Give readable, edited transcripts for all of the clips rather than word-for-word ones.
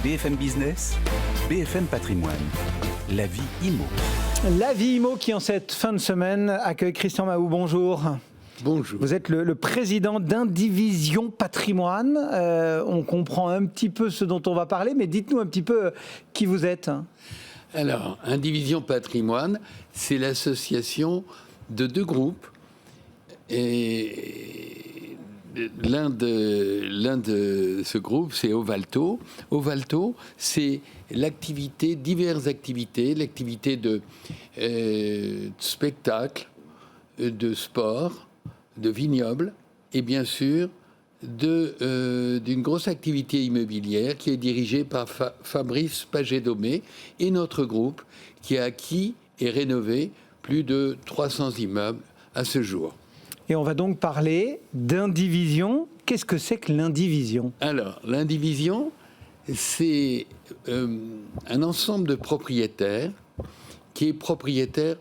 BFM Business, BFM Patrimoine, la vie IMO. La vie IMO qui, en cette fin de semaine, accueille Christian Mahou. Bonjour. Bonjour. Vous êtes le président d'Indivision Patrimoine. On comprend un petit peu ce dont on va parler, mais dites-nous un petit peu qui vous êtes. Alors, Indivision Patrimoine, c'est l'association de deux groupes. Et l'un de ce groupe, c'est Ovalto. Ovalto, c'est diverses activités, l'activité de spectacle, de sport, de vignoble, et bien sûr d'une grosse activité immobilière qui est dirigée par Fabrice Paget-Domé et notre groupe qui a acquis et rénové plus de 300 immeubles à ce jour. Et on va donc parler d'indivision. Qu'est-ce que c'est que l'indivision ? Alors, l'indivision, c'est un ensemble de propriétaires qui est propriétaire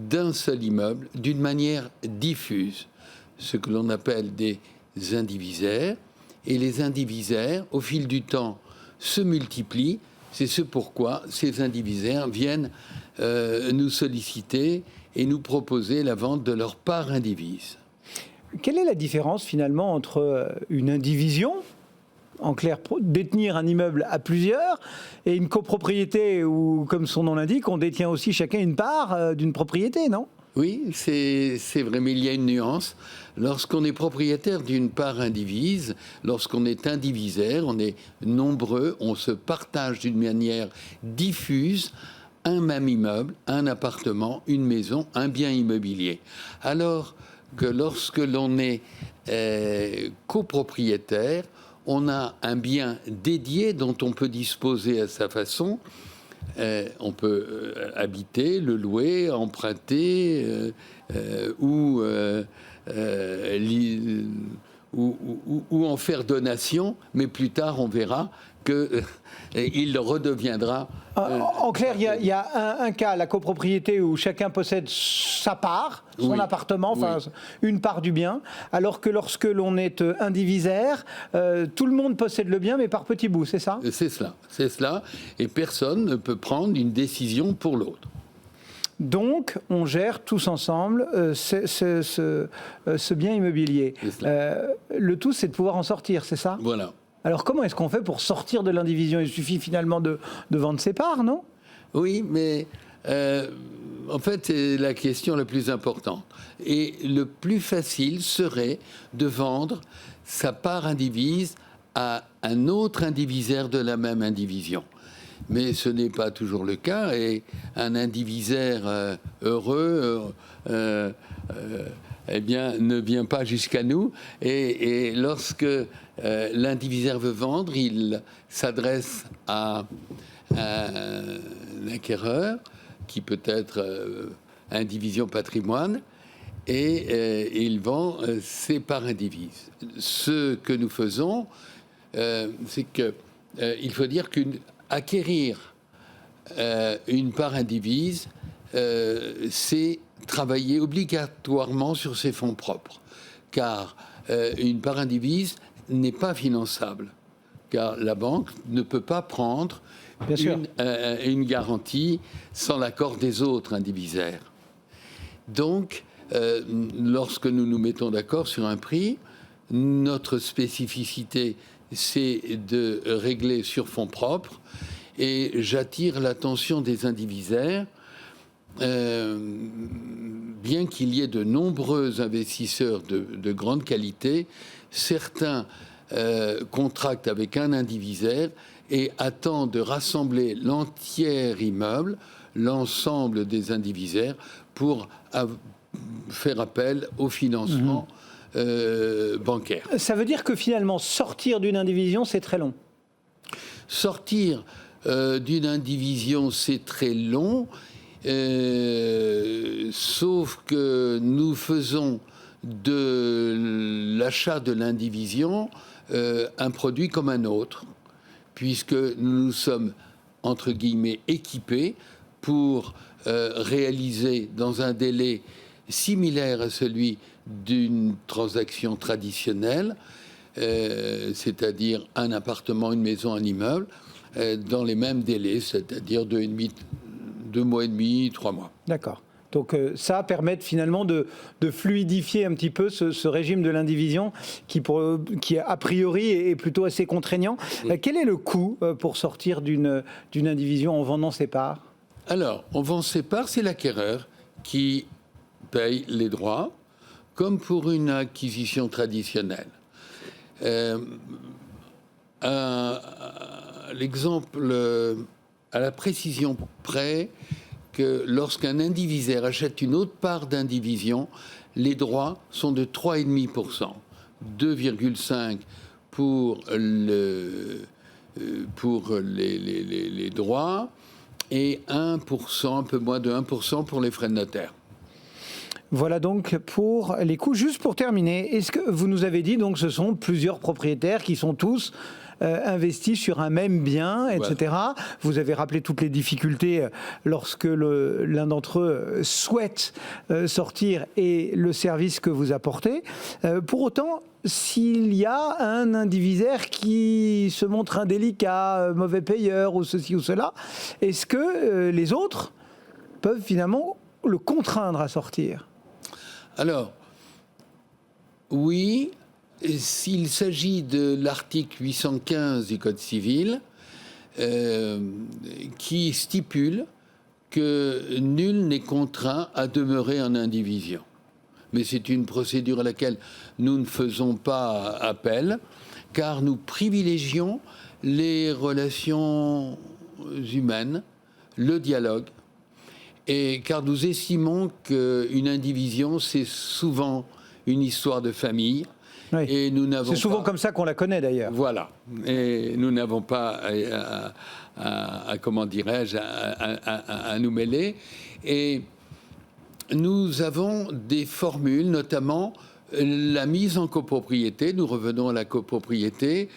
d'un seul immeuble d'une manière diffuse, ce que l'on appelle des indivisaires. Et les indivisaires, au fil du temps, se multiplient. C'est ce pourquoi ces indivisaires viennent nous solliciter et nous proposer la vente de leur part indivise. Quelle est la différence finalement entre une indivision, en clair, détenir un immeuble à plusieurs, et une copropriété où, comme son nom l'indique, on détient aussi chacun une part d'une propriété, non ? Oui, c'est vrai, mais il y a une nuance. Lorsqu'on est propriétaire d'une part indivise, lorsqu'on est indivisaire, on est nombreux, on se partage d'une manière diffuse un même immeuble, un appartement, une maison, un bien immobilier. Alors que lorsque l'on est copropriétaire, on a un bien dédié dont on peut disposer à sa façon. On peut habiter, le louer, emprunter ou en faire donation, mais plus tard on verra qu'il redeviendra... En clair, il y a un cas, la copropriété, où chacun possède sa part, son appartement, enfin une part du bien, alors que lorsque l'on est indivisaire, tout le monde possède le bien, mais par petits bouts, c'est ça ? C'est cela, et personne ne peut prendre une décision pour l'autre. Donc, on gère tous ensemble ce bien immobilier. Le tout, c'est de pouvoir en sortir, c'est ça ? Voilà. Alors, comment est-ce qu'on fait pour sortir de l'indivision ? Il suffit finalement de vendre ses parts, non ? Oui, mais en fait, c'est la question la plus importante. Et le plus facile serait de vendre sa part indivise à un autre indivisaire de la même indivision. Mais ce n'est pas toujours le cas, et un indivisaire heureux ne vient pas jusqu'à nous. Et lorsque l'indivisaire veut vendre, il s'adresse à un acquéreur, qui peut être Indivision Patrimoine, et il vend ses parts indivises. Ce que nous faisons, c'est qu'il faut dire qu'acquérir une part indivise, c'est travailler obligatoirement sur ses fonds propres, car une part indivise n'est pas finançable, car la banque ne peut pas prendre une garantie sans l'accord des autres indivisaires. Donc, lorsque nous nous mettons d'accord sur un prix, notre spécificité, c'est de régler sur fonds propres, et j'attire l'attention des indivisaires. Bien qu'il y ait de nombreux investisseurs de grande qualité, certains contractent avec un indivisaire et attendent de rassembler l'entier immeuble, l'ensemble des indivisaires, pour faire appel au financement bancaire. Ça veut dire que finalement, sortir d'une indivision, c'est très long. Sortir d'une indivision, c'est très long, sauf que nous faisons de l'achat de l'indivision un produit comme un autre, puisque nous sommes, entre guillemets, équipés pour réaliser dans un délai similaire à celui d'une transaction traditionnelle c'est-à-dire un appartement, une maison, un immeuble, dans les mêmes délais, c'est-à-dire 2 mois et demi, 3 mois. D'accord. Donc ça permet finalement de fluidifier un petit peu ce régime de l'indivision qui a priori est plutôt assez contraignant. Quel est le coût pour sortir d'une indivision en vendant ses parts ? Alors, on vend ses parts, c'est l'acquéreur qui paye les droits, comme pour une acquisition traditionnelle. L'exemple à la précision près que lorsqu'un indivisaire achète une autre part d'indivision, les droits sont de 3,5%, 2,5% pour les droits et 1%, un peu moins de 1% pour les frais de notaire. Voilà donc pour les coûts. Juste pour terminer, est-ce que vous nous avez dit donc ce sont plusieurs propriétaires qui sont tous investis sur un même bien, etc. Ouais. Vous avez rappelé toutes les difficultés lorsque l'un d'entre eux souhaite sortir et le service que vous apportez. Pour autant, s'il y a un indivisaire qui se montre indélicat, mauvais payeur ou ceci ou cela, est-ce que les autres peuvent finalement le contraindre à sortir ? Alors, oui, s'il s'agit de l'article 815 du Code civil, qui stipule que nul n'est contraint à demeurer en indivision. Mais c'est une procédure à laquelle nous ne faisons pas appel, car nous privilégions les relations humaines, le dialogue, et car nous estimons qu'une indivision, c'est souvent une histoire de famille. Oui. Et nous n'avons c'est souvent pas... comme ça qu'on la connaît d'ailleurs. Voilà. Et nous n'avons pas comment dirais-je, à nous mêler. Et nous avons des formules, notamment la mise en copropriété. Nous revenons à la copropriété.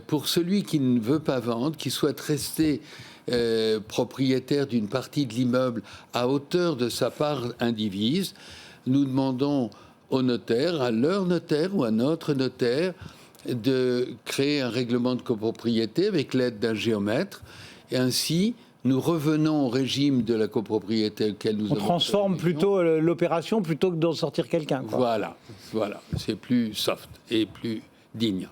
Pour celui qui ne veut pas vendre, qui souhaite rester propriétaire d'une partie de l'immeuble à hauteur de sa part indivise, nous demandons au notaire, à leur notaire ou à notre notaire, de créer un règlement de copropriété avec l'aide d'un géomètre. Et ainsi, nous revenons au régime de la copropriété auquel nous avons... On transforme plutôt l'opération plutôt que d'en sortir quelqu'un. Voilà. C'est plus soft et plus digne.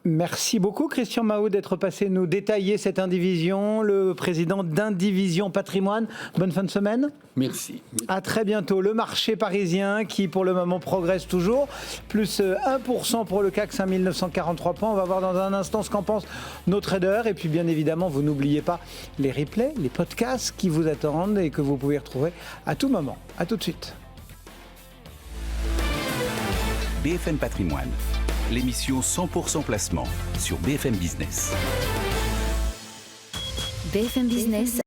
Merci beaucoup Christian Mahou d'être passé nous détailler cette indivision, le président d'Indivision Patrimoine. Bonne fin de semaine. Merci. À très bientôt. Le marché parisien qui pour le moment progresse toujours, plus 1% pour le CAC 5943 points. On va voir dans un instant ce qu'en pensent nos traders. Et puis bien évidemment, vous n'oubliez pas les replays, les podcasts qui vous attendent et que vous pouvez retrouver à tout moment. À tout de suite. BFM Patrimoine, l'émission 100% placement sur BFM Business. BFM Business